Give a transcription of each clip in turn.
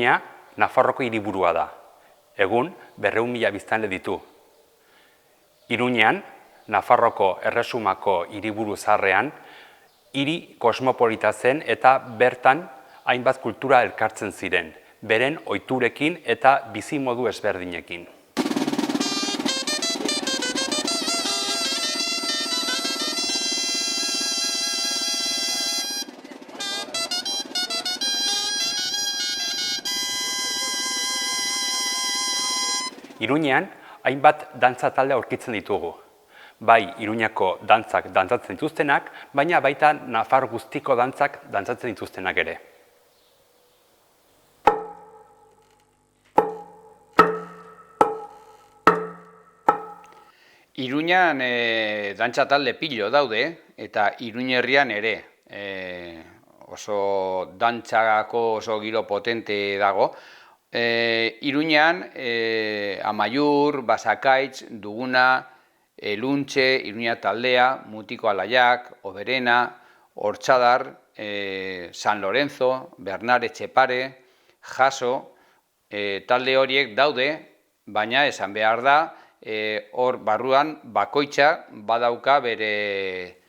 Iruña, Nafarroako hiriburua da. Egun, 200.000 biztanle ditu. Iruñean, Nafarroako Erresumako hiriburu zaharrean, hiri kosmopolita zen eta bertan hainbat kultura elkartzen ziren, beren ohiturekin eta bizimodu ezberdinekin. Iruñean, hainbat dantza talde aurkitzen ditugu. Bai, Iruñako dantzak dantzatzen dituztenak, baina baita Nafar guztiko dantzak dantzatzen dituztenak ere. Iruñan dantza talde pilo daude, eta Iruñerrian ere. Oso dantzako oso giro potente dago. Iruñan, Amaiur, Basakaitz, Duguna, Eluntxe, Iruña taldea, Mutiko Alaiak, Oberena, Hortxadar, San Lorenzo, Bernard Etxepare, Jaso, talde horiek daude, baina esan behar da, hor barruan bakoitza badauka bere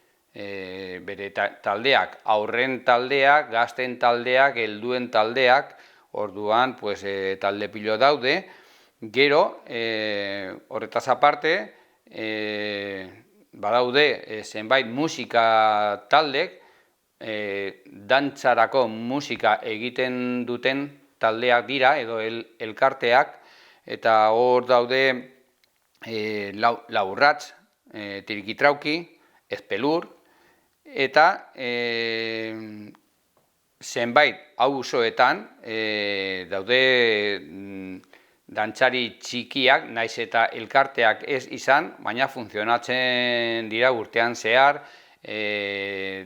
taldeak, aurren taldeak, gazten taldeak, helduen taldeak, orduan talde pilo daude. Gero, horretaz aparte, badaude zenbait musika taldek, dantzarako musika egiten duten taldeak dira, edo elkarteak, eta hor daude Laurratz, Tirikitrauki, Ezpelur, eta zenbait auzoetan daude dantzari txikiak, naiz eta elkarteak ez izan, baina funtzionatzen dira urtean zehar,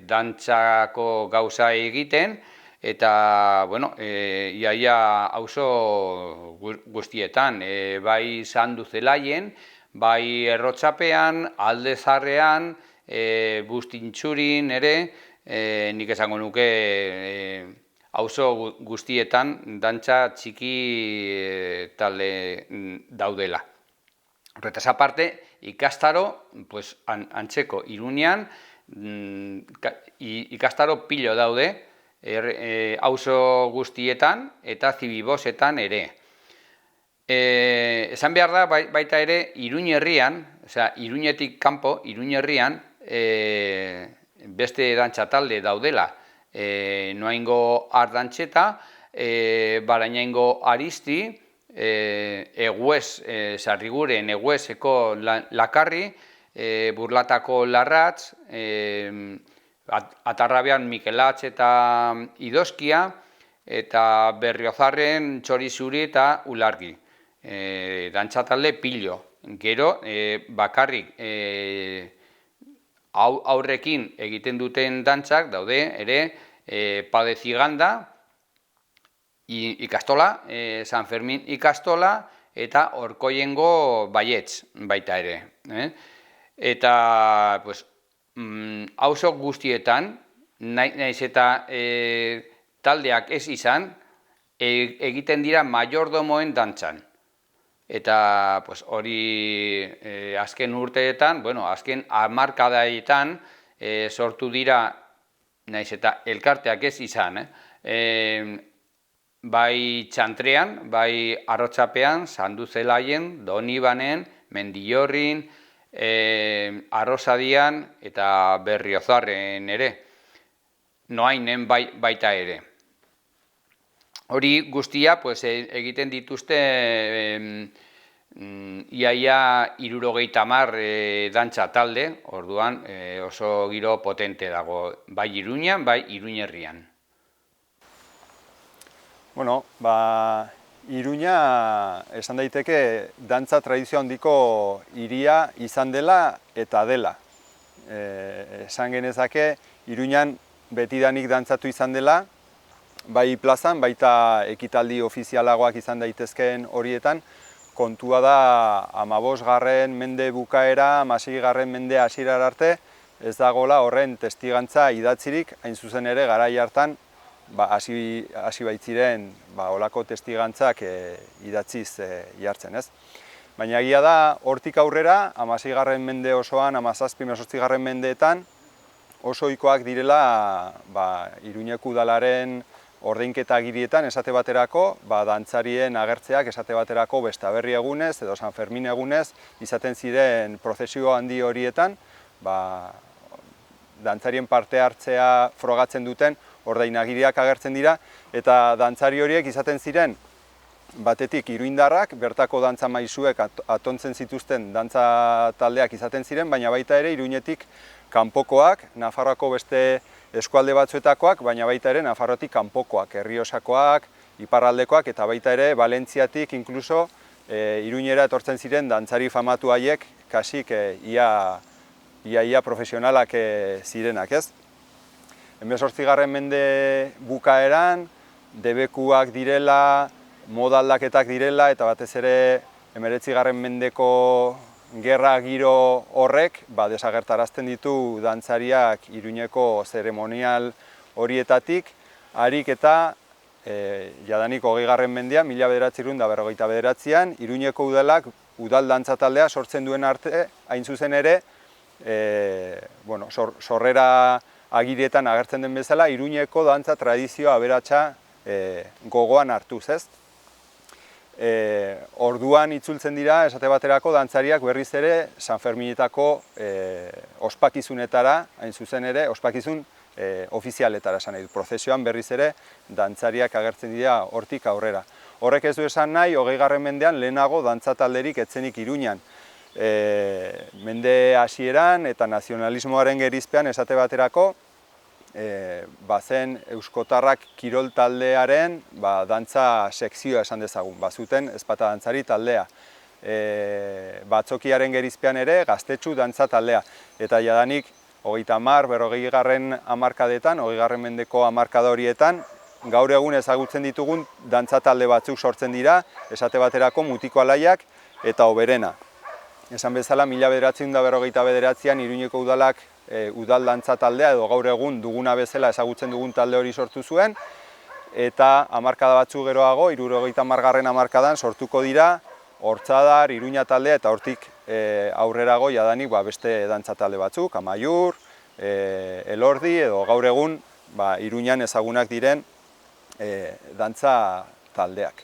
dantzako gauza egiten, eta, iaia auzo guztietan, bai Sanduzelaien, bai Errotxapean, Alde Zaharrean, Bustintxurin ere, nik esango nuke auzo guztietan dantza txiki talde daudela. Horretaz aparte, ikastaro, antzeko Iruñean, ikastaro pilo daude, auzo guztietan eta zibibosetan ere. Esan behar da, baita ere, Iruñerrian, Iruñetik kanpo, Iruñerrian, beste dantza talde daudela, Noaingo Ardantxeta, Barainaingo Aristi, Eguez, Sarriguren Eguezeko Lakarri, Burlatako Larratz, Atarrabean Mikelatz eta Idoskia, eta Berriozarren Txorizuri eta Ulargi. Dantza talde pilo. Gero, bakarrik aurrekin egiten duten dantzak daude ere Pade Ziganda, ikastola, San Fermin ikastola eta Orkoiengo Baietz baita ere. Eta auzo guztietan, naiz eta taldeak ez izan, egiten dira majordomoen dantzan. Eta hori azken urteetan, azken hamarkadaetan sortu dira, naiz eta elkarteak ez izan, bai Txantrean, bai Arrotxapean, Sanduzelaien, Donibanen, Mendillorrin, Arrosadian eta Berriozarren ere, Noainen baita ere. Hori guztia egiten dituzte iaia 70 dantza talde, orduan oso giro potente dago, bai Iruñan, bai Iruñerrian. Iruña esan daiteke dantza tradizio handiko hiria izan dela eta dela. Esan genezake Iruñan betidanik dantzatu izan dela, bai plazan, baita ekitaldi ofizialagoak izan daitezkeen horietan, kontua da 15. mende bukaera, 16. mende hasierar arte, ez dagoela horren testigantza idatzirik, hain zuzen ere garai hartan hasi baitziren olako testigantzak idatziz jartzen, ez? Baina egia da, hortik aurrera, 16. mende osoan, 17-18. mendeetan, oso ohikoak direla Iruñeko udalaren ordainketa agirietan esate baterako, dantzarien agertzeak esate baterako Bestaberri egunez edo San Fermin egunez izaten ziren prozesio handi horietan, dantzarien parte hartzea frogatzen duten ordainagiriak agertzen dira, eta dantzari horiek izaten ziren batetik iruindarrak, bertako dantza maisuek atontzen zituzten dantza taldeak izaten ziren, baina baita ere Iruñetik kanpokoak, Nafarroako beste eskualde batzuetakoak, baina baita ere Nafarroatik kanpokoak, Errioxakoak, iparraldekoak eta baita ere Valentziatik inkluso Iruñera etortzen ziren dantzari famatu haiek, kasik ia profesionalak zirenak, ez? 18. mende bukaeran, debekuak direla, moda aldaketak direla eta batez ere 19. mendeko gerra giro horrek desagertarazten ditu dantzariak Iruñeko zeremonial horietatik, harik eta jadanik 20. mendean, 1959an, Iruñeko udalak udal dantza taldea sortzen duen arte, hain zuzen ere, sorrera agirietan agertzen den bezala, Iruñeko dantza tradizioa aberatsa gogoan hartuz, ez? Orduan itzultzen dira, esate baterako, dantzariak berriz ere San Ferminetako ospakizunetara, hain zuzen ere, ospakizun ofizialetara esan nahi du. Prozesioan berriz ere dantzariak agertzen dira hortik aurrera. Horrek ez du esan nahi, 20. mendean lehenago dantza talderik etzenik Iruñan. Mende hasieran eta nazionalismoaren gerizpean esate baterako, bazen euskotarrak kirol taldearen dantza sekzioa esan dezagun, bazuten ezpata dantzari taldea. Batzokiaren gerizpean ere gaztetxu dantza taldea. Eta jadanik 30-40. hamarkadetan, 20. mendeko hamarkada horietan, gaur egun ezagutzen ditugun dantza talde batzuk sortzen dira, esate baterako Mutiko Alaiak eta Oberena. Esan bezala, 1959an Iruñeko udalak udal dantza taldea edo gaur egun duguna bezala ezagutzen dugun talde hori sortu zuen, eta hamarkada batzu geroago, 70. hamarkadan sortuko dira Hortzadar, Iruña taldea eta hortik aurrerago jadanik beste dantza talde batzuk, Amaiur, Elordi edo gaur egun Iruñan ezagunak diren dantza taldeak.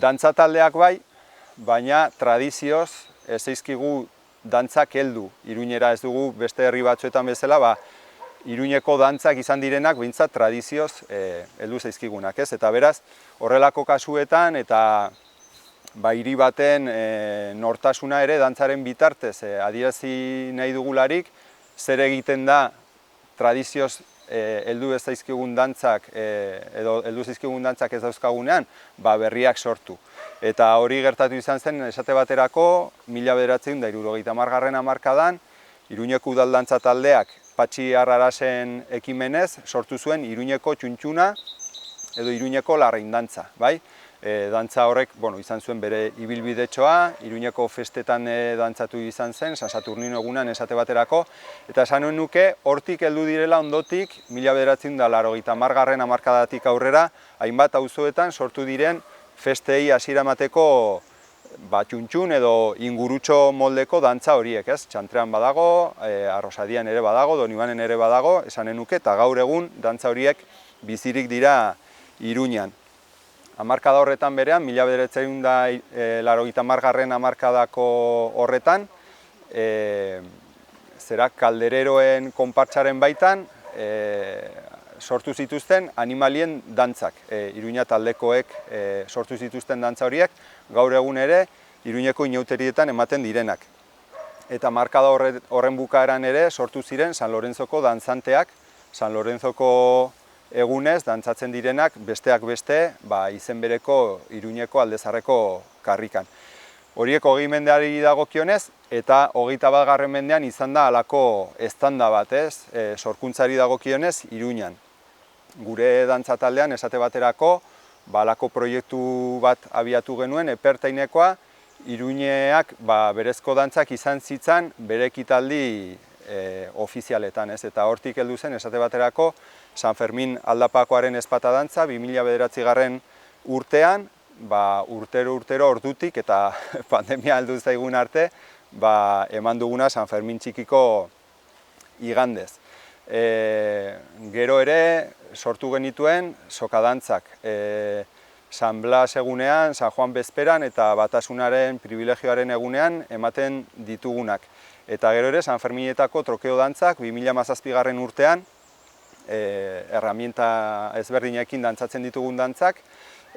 dantza taldeak bai, baina tradizioz ez zaizkigu dantzak heldu. Iruñera ez dugu beste herri batzuetan bezala, Iruñeko dantzak izan direnak behintzat tradizioz heldu zaizkigunak, ez? Eta beraz, horrelako kasuetan eta hiri baten nortasuna ere dantzaren bitartez adierazi nahi dugularik, zer egiten da tradizioz heldu ez zaizkigun dantzak edo heldu zaizkigun dantzak ez dauzkagunean, berriak sortu. Eta hori gertatu izan zen, esate baterako, 1970 hamarkadan, Iruñeko udal dantza taldeak Patxi Arrarasen ekimenez sortu zuen Iruñeko txuntxuna edo Iruñeko larraindantza, bai? Dantza horrek izan zuen bere ibilbidetxoa, Iruñeko festetan dantzatu izan zen, San Saturnino egunan esate baterako, eta esan nuke hortik heldu direla ondotik 1980 hamarkadatik aurrera, hainbat auzoetan sortu diren festei hasiera emateko txuntxun edo ingurutxo moldeko dantza horiek, ez? Txantrean badago, Arrosadian ere badago, Donibanen ere badago, esanen nuke, eta gaur egun dantza horiek bizirik dira Iruñan. Hamarkada horretan berean, 1980 hamarkadako horretan, kaldereroen konpartsaren baitan sortu zituzten animalien dantzak. Iruña taldekoek sortu zituzten dantza horiek, gaur egun ere Iruñeko inauterietan ematen direnak. Eta hamarkada horren bukaeran ere sortu ziren San Lorenzoko dantzanteak, San Lorenzoko egunez dantzatzen direnak besteak beste izen bereko Iruñeko aldezarreko karrikan. Horiek 20. mendeari dagokionez eta 21. mendean izan da halako eztanda bat, ez? Sorkuntzari dagokionez Iruñan. Gure dantza taldean esate baterako halako proiektu bat abiatu genuen epertainekoa, Iruñeak berezko dantzak izan zitzan bere ekitaldi ofizialetan, ez? Eta hortik heldu zen esate baterako San Fermin aldapakoaren ezpata dantza 2009. urtean, urtero ordutik eta pandemia heldu zaigun arte, eman duguna San Fermin txikiko igandez. Gero ere sortu genituen sokadantzak. San Blas egunean, San Juan bezperan eta Batasunaren privilegioaren egunean ematen ditugunak. Eta gero ere San Ferminetako trokeo dantzak 2017. urtean, erramienta ezberdinekin dantzatzen ditugun dantzak,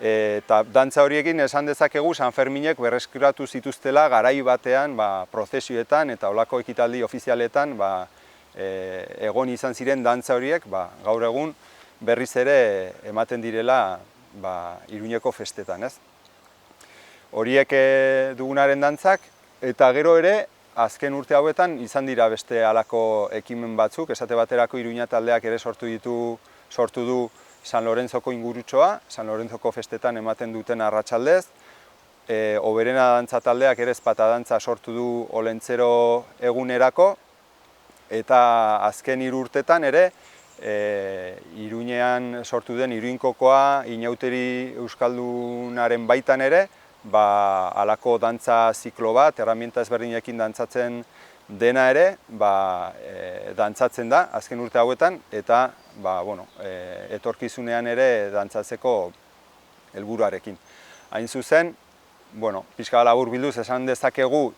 eta dantza horiekin esan dezakegu San Ferminek berreskuratu zituztela garai batean prozesioetan eta olako ekitaldi ofizialetan egon izan ziren dantza horiek gaur egun berriz ere ematen direla Iruñeko festetan, ez? Horiek dugunaren dantzak, eta gero ere azken urte hauetan izan dira beste halako ekimen batzuk, esate baterako Iruña taldeak ere sortu du San Lorenzoko ingurutxoa, San Lorenzoko festetan ematen duten arratsaldez, Oberena dantza taldeak ere ezpata dantza sortu du Olentzero egunerako, eta azken 3 urtetan ere Iruñean sortu den Iruinkokoa, Inauteri Euskaldunaren baitan ere, halako dantza ziklo bat, erramienta ezberdinekin dantzatzen dena ere, dantzatzen da azken urte hauetan, eta etorkizunean ere dantzatzeko helburuarekin. Hain zuzen, pixka labur bilduz esan dezakegu,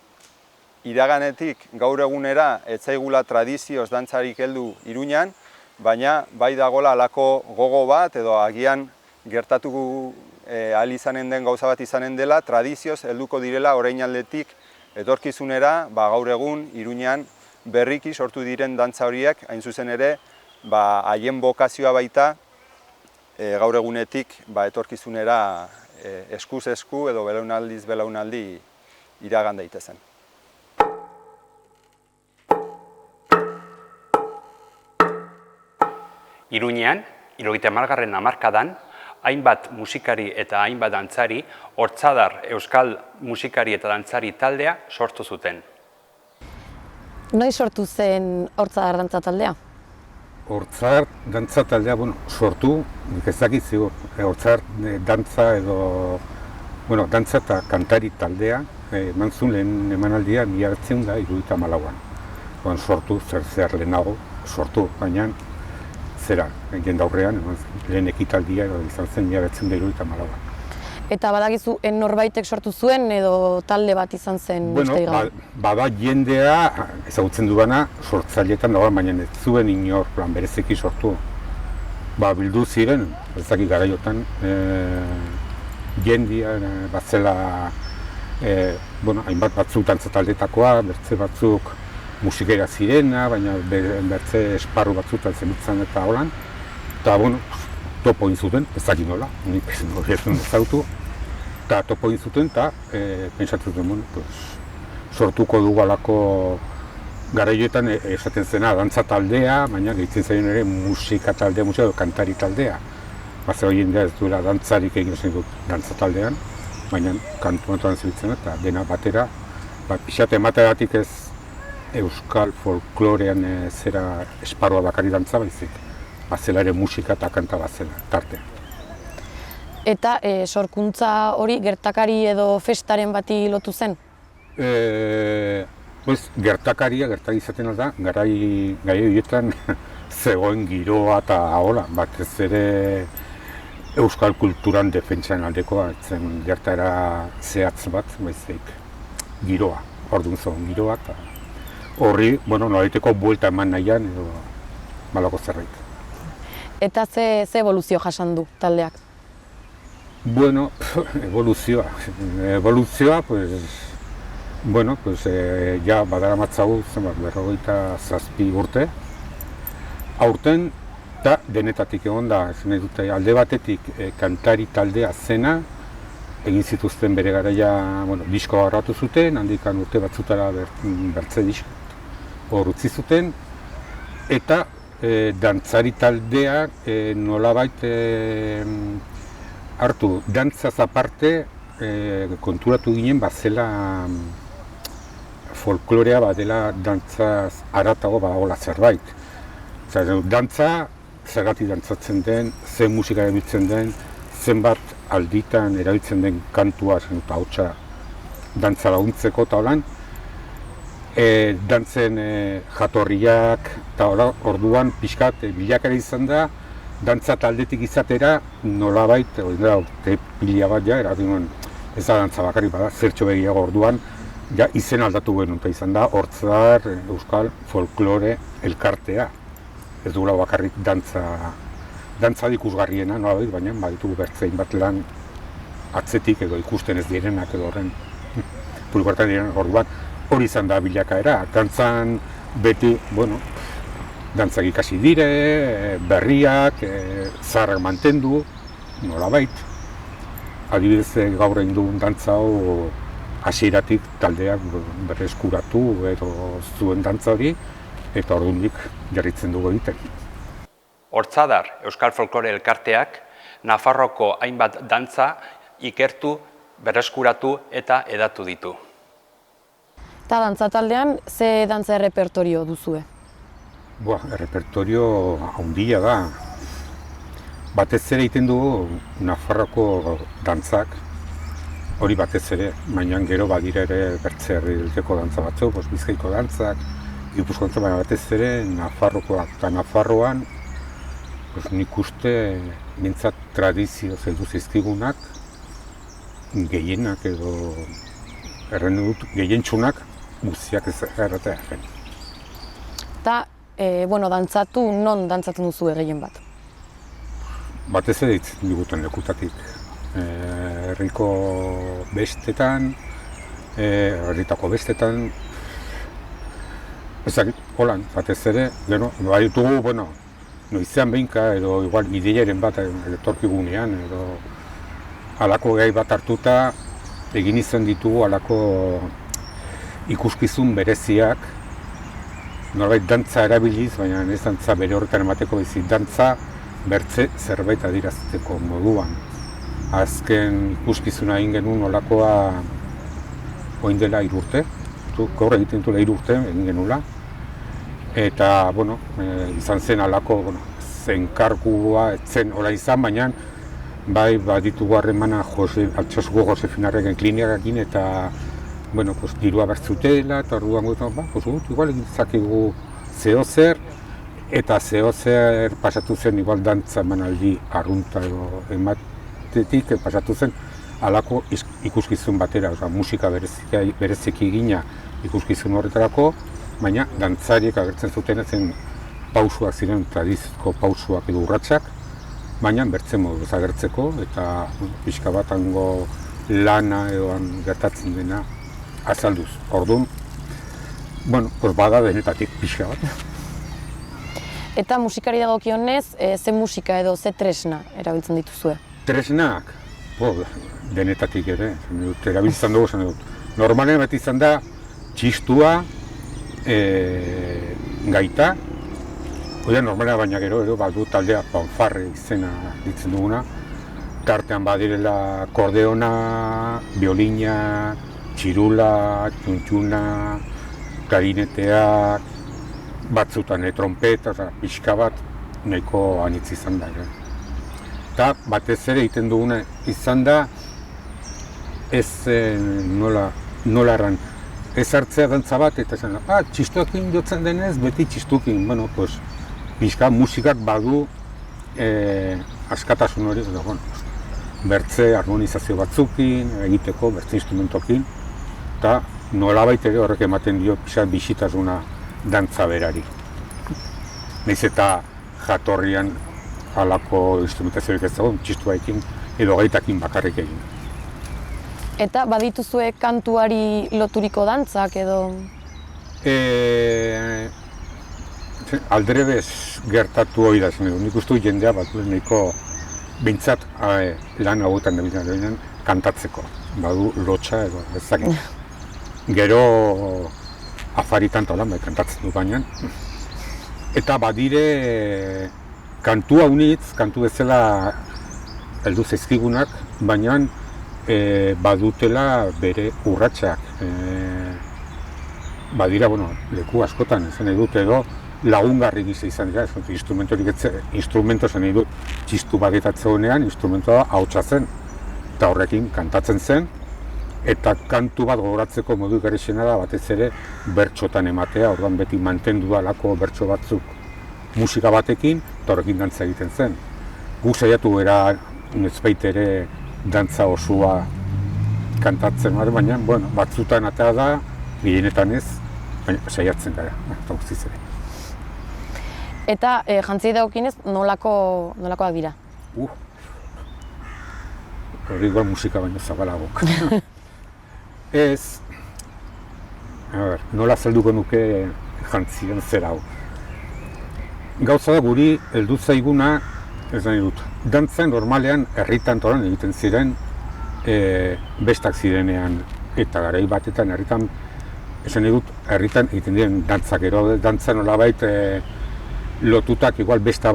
iraganetik gaur egunera ez zaigula tradizioz dantzarik heldu Iruñan, baina bai dagoela halako gogo bat edo agian gertatu ahal izanen den gauza bat izanen dela, tradizioz helduko direla orainaldetik etorkizunera, gaur egun Iruñan berriki sortu diren dantza horiek, hain zuzen ere, haien bokazioa baita gaur egunetik etorkizunera eskuz esku edo belaunaldiz belaunaldi iragan daitezen. Iruñean, 70. hamarkadan, hainbat musikari eta hainbat dantzari, Hortzadar euskal musikari eta dantzari taldea sortu zuten. Noiz sortu zen Hortzadar dantza taldea? Hortzadar dantza taldea, sortu, nik ez dakit zigur. Hortzadar dantza edo, dantza eta kantari taldea, eman zuen lehen emanaldia 1974an. Sortu, zer lehenago, sortu, baina jendaurrean, lehen ekitaldia izan zen 1974an. Eta badakizu norbaitek sortu zuen edo talde bat izan zen Bueno, besterik gabe? bada jendea ezagutzen dudana sortzaileetan dagoen, baina ez zuen inor plan bereziki sortu. Bildu ziren, ez dakit garaiotan, jendia batzela, hainbat batzuk dantza taldetakoa, bertze batzuk musikera zirena, baina bertze esparru batzutan zenbitzen eta holan. Eta, topo egin zuten, ez dakit nola, nik ez duen ezautu. Eta topo egin zuten, eta pentsatu zuten, sortuko dugu alako garaioetan esaten zena dantza taldea, baina gehitzen zaien ere musika taldea, edo kantari taldea. Baze hori jendea ez duela dantzarik egin zen dut dantza taldean, baina kantu antoan zebitzen eta dena batera, pixate emateagatik ez euskal folklorean zera esparua bakari dantza baizik. Bazela ere musika eta kanta bazela, tartean. Eta sorkuntza hori gertakari edo festaren bati lotu zen? Gertakaria izaten da, garai horietan zegoen giroa eta hola, batez ere euskal kulturan defentsaren aldekoa, etzen gertaera zehatz bat, baizik giroa, orduan zegoen giroa eta horri, nolaiteko buelta eman nahian edo malako zerbait. Eta ze evoluzio jasan du taldeak? Evoluzioa, ja badaramatzagu zenbat 57 urte. Aurten, eta denetatik egon da, alde batetik kantari taldea zena, egin zituzten bere garaia, diskoa garratu zuten, handikan urte batzutara bertze disko hor utzi zuten, eta dantzari taldeak nolabait hartu, dantzaz aparte konturatu ginen bazela folklorea badela dantzaz haratago badagoela zerbait. Dantza, zergatik dantzatzen den, zen musika erabiltzen den, zenbat alditan erabiltzen den kantua, eta hautsa dantza laguntzeko eta holan. Dantzen jatorriak eta orduan pixkat bilakara izan da, dantza taldetik izatera nolabait, urte pila bat ja, ez da dantza bakarrik bada, zertxo begiago orduan, ja izen aldatu genuen, eta izan da Hortzar Euskal Folklore Elkartea. Ez dugula bakarrik dantza ikusgarriena, nolabait, baina baditugu bertzein bat lan atzetik edo ikusten ez direnak edo horren publikoetan direnak orduan. Hori izan da bilakaera, dantzan beti, dantzak ikasi dire, berriak, zaharrak mantendu, nolabait. Adibidez gaur egin dugun dantza hau hasieratik taldeak berreskuratu edo zuen dantza hori, eta ordundik jarritzen dugu egiten. Hortzadar Euskal Folklore Elkarteak Nafarroko hainbat dantza ikertu, berreskuratu eta hedatu ditu. Eta dantza taldean, ze dantza errepertorio duzue? Errepertorio handia da. Batez ere egiten dugu Nafarroko dantzak, hori batez ere, baina gero badira ere bertze herrialdeko dantza batzuk, Bizkaiko dantzak, Gipuzkoako dantza, baina batez ere Nafarrokoak eta Nafarroan, nik uste mintzat tradizio zeldu zizkigunak, gehienak edo erren dut, gehientsunak guztiak ez erratea erren. Eta, dantzatu, non dantzatzen duzu gehien bat? Batez ere ditzen diguten lekutatik. Herriko bestetan, herritako bestetan, ezakit, holan, batez ere, baditugu, noizean behinka edo igual ideiaren bat etorkigunean edo halako gai bat hartuta egin izan ditugu halako ikuskizun bereziak, norbait dantza erabiliz, baina ez dantza bere horretan emateko bizi, dantza bertze zerbait adirazteko moduan. Azken ikuskizuna egin genuen holakoa orain dela 3 urte, gaur egiten duela 3 urte egin genuela. Eta, izan zen halako, zenkargua, etzen hola izan, baina bai baditugu harremana Altsasuko Josefinarreken klinikarekin eta dirua bertzutela eta orduan igual egin zakegu zehozer eta pasatu zen igual dantza emanaldi arrunta edo ematetik pasatu zen halako ikuskizun batera, musika bereziki egina ikuskizun horretarako, baina dantzariek agertzen zuten zen pausuak ziren, tradizko pausuak edo urratsak, baina bertze moduz agertzeko eta pixka bat hango lana edo gertatzen dena azalduz. Orduan, bada denetatik pixka bat. Eta musikari dagokionez, ze musika edo ze tresna erabiltzen dituzue? Tresnak, denetatik ere, erabiltzen dugu zen dut. Normalen bat izan da, txistua, gaita, normala baina gero badu taldea fanfarre izena ditzen duguna, tartean badirela akordeona, biolina, txirula, txuntxuna, klarineteak, batzutan trompeta, pixka bat nahiko anitz izan da. Eta batez ere egiten duguna izan da, ez nola erran, ez hartzea dantza bat eta esan, txistuakin jotzen denez, beti txistukin, pixka musikak badu askatasun hori, bertze harmonizazio batzukin, egiteko, bertze instrumentokin, eta nolabait ere horrek ematen dio bisitasuna dantza berari. Nahiz eta jatorrian halako instrumentaziorik ez dago, txistuaekin edo gaitakin bakarrik egin. Eta badituzue kantuari loturiko dantzak edo? Aldrebez gertatu hori da zen edo, nik uste jendea bat nahiko behintzat lan hauetan dabilen kantatzeko, badu lotxa edo ezakit. Gero afaritan talan kantatzen du baina. Eta badire kantu haunitz, kantu bezala heldu zaizkigunak, baina badutela bere urratsak. Badira, leku askotan, esan nahi dut edo lagungarri gisa izan dira, instrumento zen nahi dut txistu bagetatzegunean, instrumentoa hautsa zen, eta horrekin kantatzen zen, eta kantu bat gogoratzeko modu garexena da batez ere bertxotan ematea, orduan beti mantendu dalako bertxo batzuk musika batekin, eta horrekin dantza egiten zen. Guk saiatu gara nezbait ere dantza osua kantatzen, baina batzutan atea da, gehienetan ez, baina saiatzen gara, eta guztiz ere. Eta jantzei dagokienez nolakoak dira? Hori igual musika baino zabalagok. Ez, nola zelduko nuke jantzien zer hau. Gauza da guri heldu zaiguna, ez nahi dut, dantza normalean herritan toran egiten ziren bestak zirenean eta garai batetan herritan, esan nahi dut, herritan egiten diren dantzak ero, dantza nolabait lotutak igual besta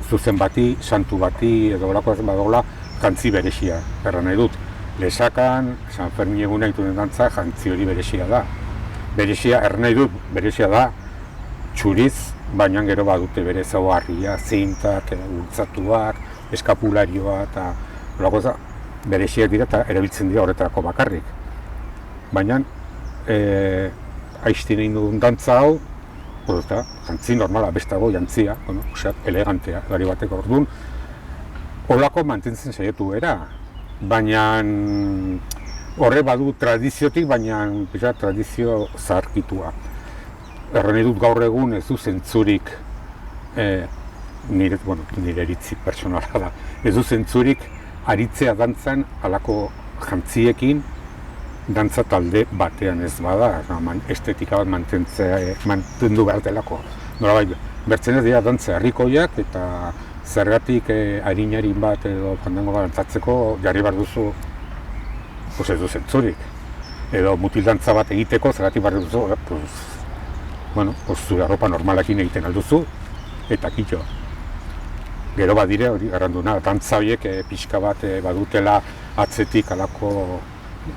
zuzen bati, santu bati edo horako badola jantzi berexia, erra nahi dut. Lesakan, San Fermin eguna egiten den dantza, jantzi hori berexia da. Berexia, erra nahi dut, berexia da txuriz, baina gero badute bere zaugarria, zintak, bultzatuak, eskapularioa eta horako berexiak dira eta erabiltzen dira horretarako bakarrik. Baina, aiztin egin duen dantza hau, jantzi normala, bestago jantzia, elegantea, gari bateko orduan, horrako mantentzen saiatu era, baina horre badu tradiziotik, baina tradizio zaharkitua. Erren edut gaur egun ez du zentzurik, nire eritzi personala da, ez du zentzurik aritzea dantzan halako jantziekin dantza talde batean ez bada, estetika bat mantendu behar delako. Nolabait, bertzen ez dira dantza herrikoiak eta zergatik harinarin bat edo fandango bat dantzatzeko jarri behar duzu ez du zentzurik. Edo mutil dantza bat egiteko zergatik behar duzu, zure arropa normalakin egiten alduzu eta kitxo. Gero badire hori garranduna, dantza horiek pixka bat badutela atzetik alako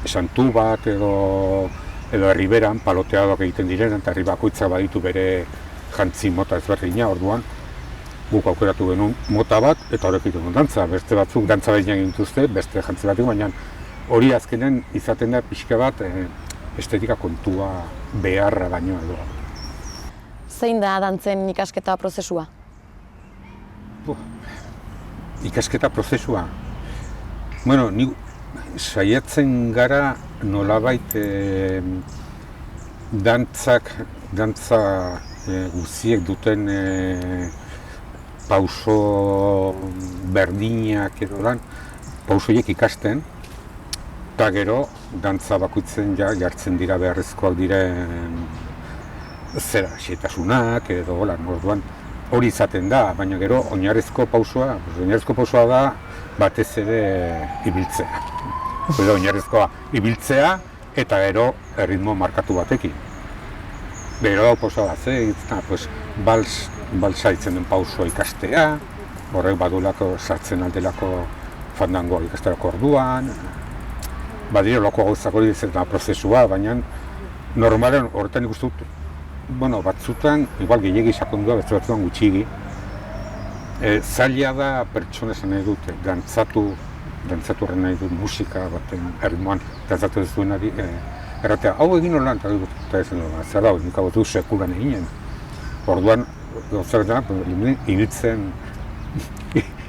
santu bat edo herriberan paloteadoak egiten diren eta herri bakoitza baditu bere jantzi mota ezberdina, orduan guk aukeratu genuen mota bat eta horrek egiten duen dantza. Beste batzuk dantza behin egin dituzte, beste jantzi batik, baina hori azkenen izaten da pixka bat estetika kontua beharra baino edo. Zein da dantzen ikasketa prozesua? Ikasketa prozesua? saiatzen gara nolabait dantza guztiek duten pauso berdinak edo lan, pausoiek ikasten, eta gero dantza bakoitzen jartzen dira beharrezkoak diren xehetasunak edo lan, orduan hori izaten da, baina gero oinarrizko pausoa da batez ere ibiltzea. Oinarrizkoa ibiltzea eta gero erritmo markatu batekin. Gero pausoa bat, balsa itzen den pausoa ikastea, horrek badulako sartzen aldelako fandangoa ikasterako orduan, badire loko gauzak hori dizetan prozesua, baina normalen horretan ikustu dut, batzutan, igual gehiagi sakondua, batzutan gutxigi, zaila da pertsona esan nahi dute, dantzatu horren nahi dut musika baten erritmoan dantzatu ez duenari, erratea, hau egin holan, eta ez da, zer da, nik hau dut sekulan eginen. Orduan, gauzak da,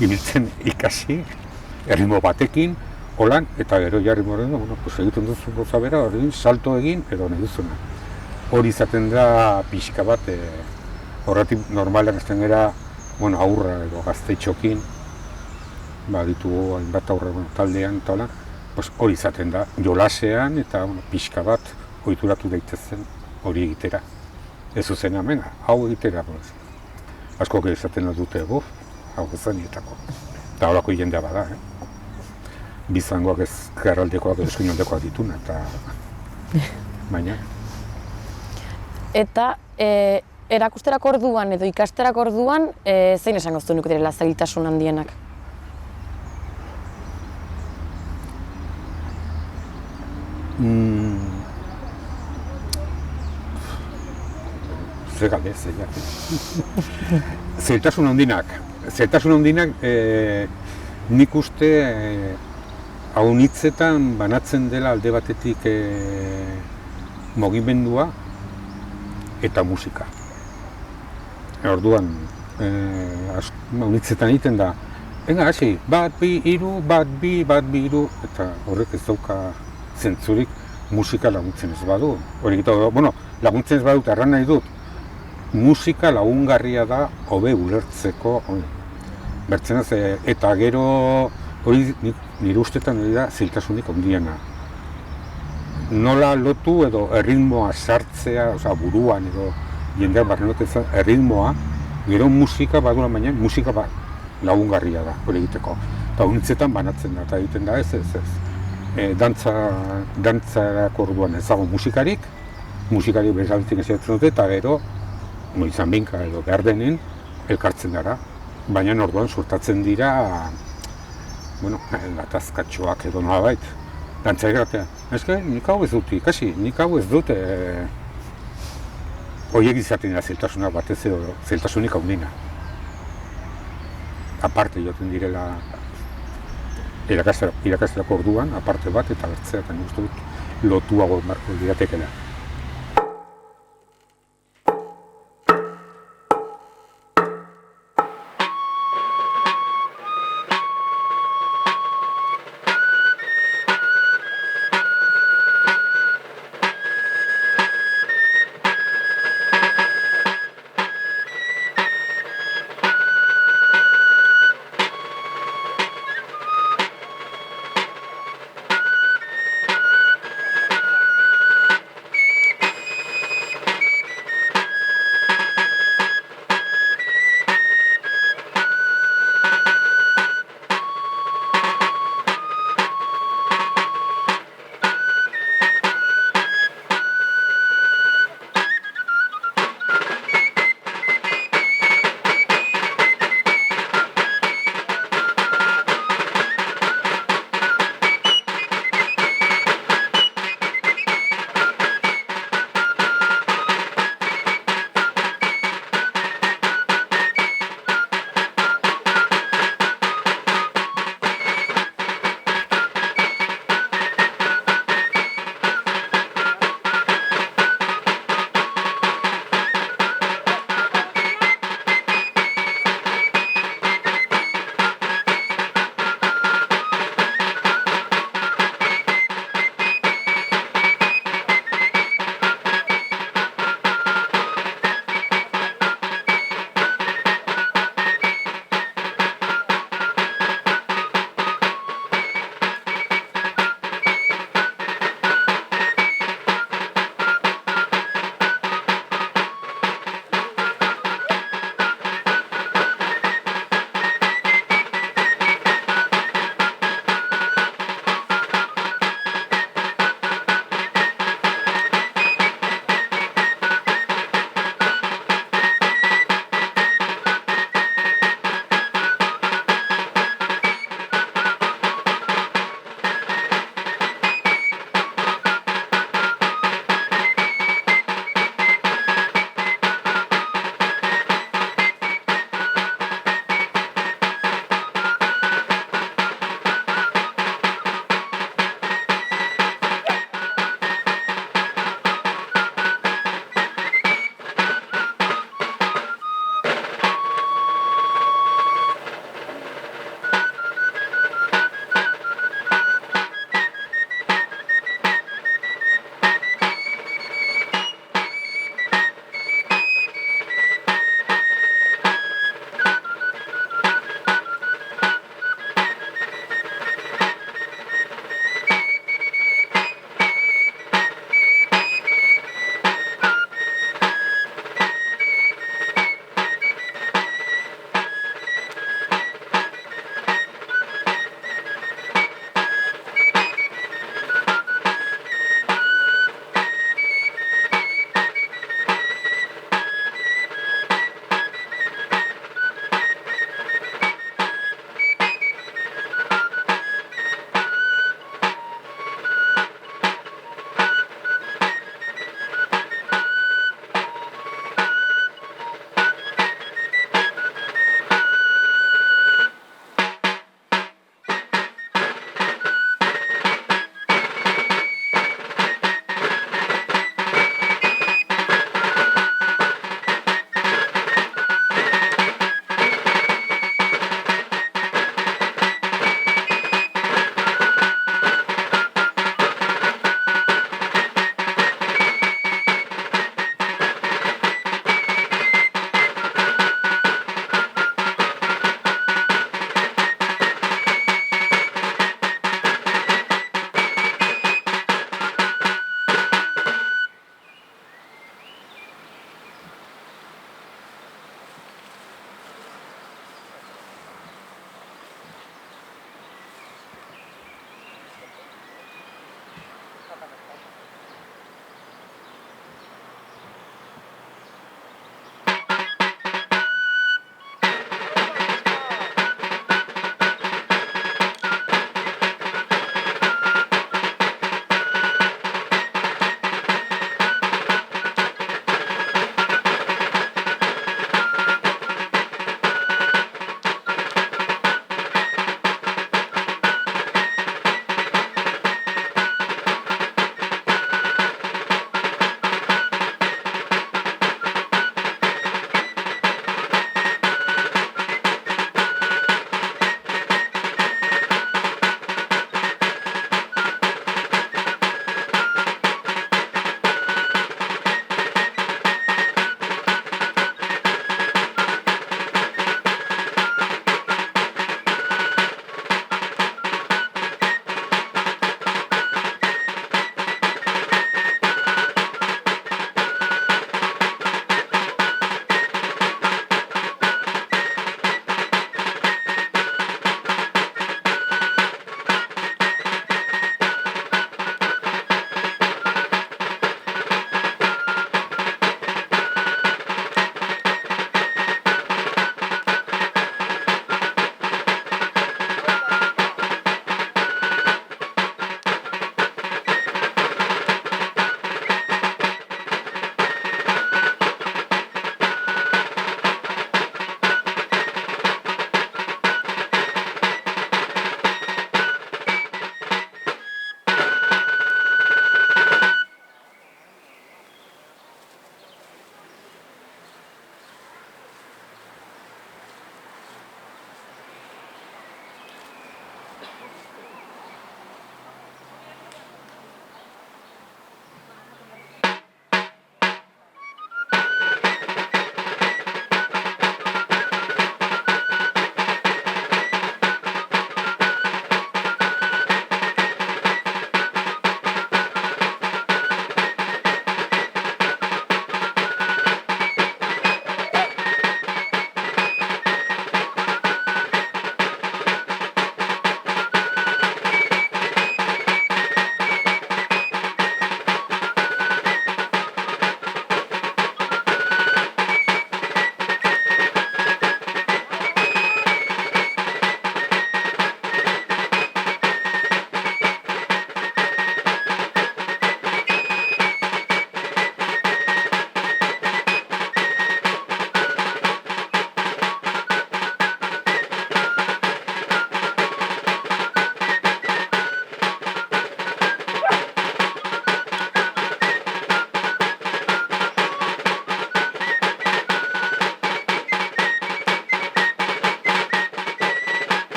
ibiltzen ikasi, erritmo batekin, holan, eta gero jarri moreno, egiten duzu gauza bera, salto egin, edo nahi duzuna. Hori izaten da pixka bat, horretik normalean ezten gara, aurra edo gaztetxokin, ditugu hainbat aurra taldean eta hola, hori izaten da, jolasean eta pixka bat ohituratu daitezen hori egitera. Ez zuzen amena, hau egitera. Asko izaten dute, hau zanietako. Eta horako jendea bada, bizangoak ez garraldekoak edo eskuinaldekoak dituna, eta baina. Eta erakusterako orduan edo ikasterako orduan, zein esango zuenik direla zailtasun handienak? Zer galde, zeiak. Zailtasun handinak, nik uste haun hitzetan banatzen dela alde batetik mugimendua eta musika. Orduan, haun hitzetan egiten da, hasi, bat, bi, hiru, eta horrek ez dauka zentzurik musika laguntzen ez badu. Laguntzen ez badut, erran nahi dut, musika lagungarria da hobe ulertzeko, bertzenaz, eta gero hori nire ustetan hori da zailtasunik handiena. Nola lotu edo erritmoa sartzea, buruan edo jendeak barrenotetzen erritmoa, gero musika badura baina musika lagungarria da hori egiteko. Eta honitzetan banatzen da, eta egiten da ez. Dantzarako orduan ez dago musikarik bezaltzen ezagutzen dute, eta gero izan binka edo behar denen elkartzen gara. Baina orduan sortatzen dira gatazkatxoak edo nolabait. Dantzari gratea, nik hau ez dut ikasi, nik hau ez dut horiek izaten dira zailtasunak batez edo zailtasunik handina. Aparte joten direla irakasterako orduan, aparte bat eta bertzea, eta nik uste dut lotuago marko diratekela.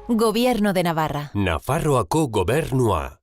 Gobierno de Navarra. Nafarroako gobernua.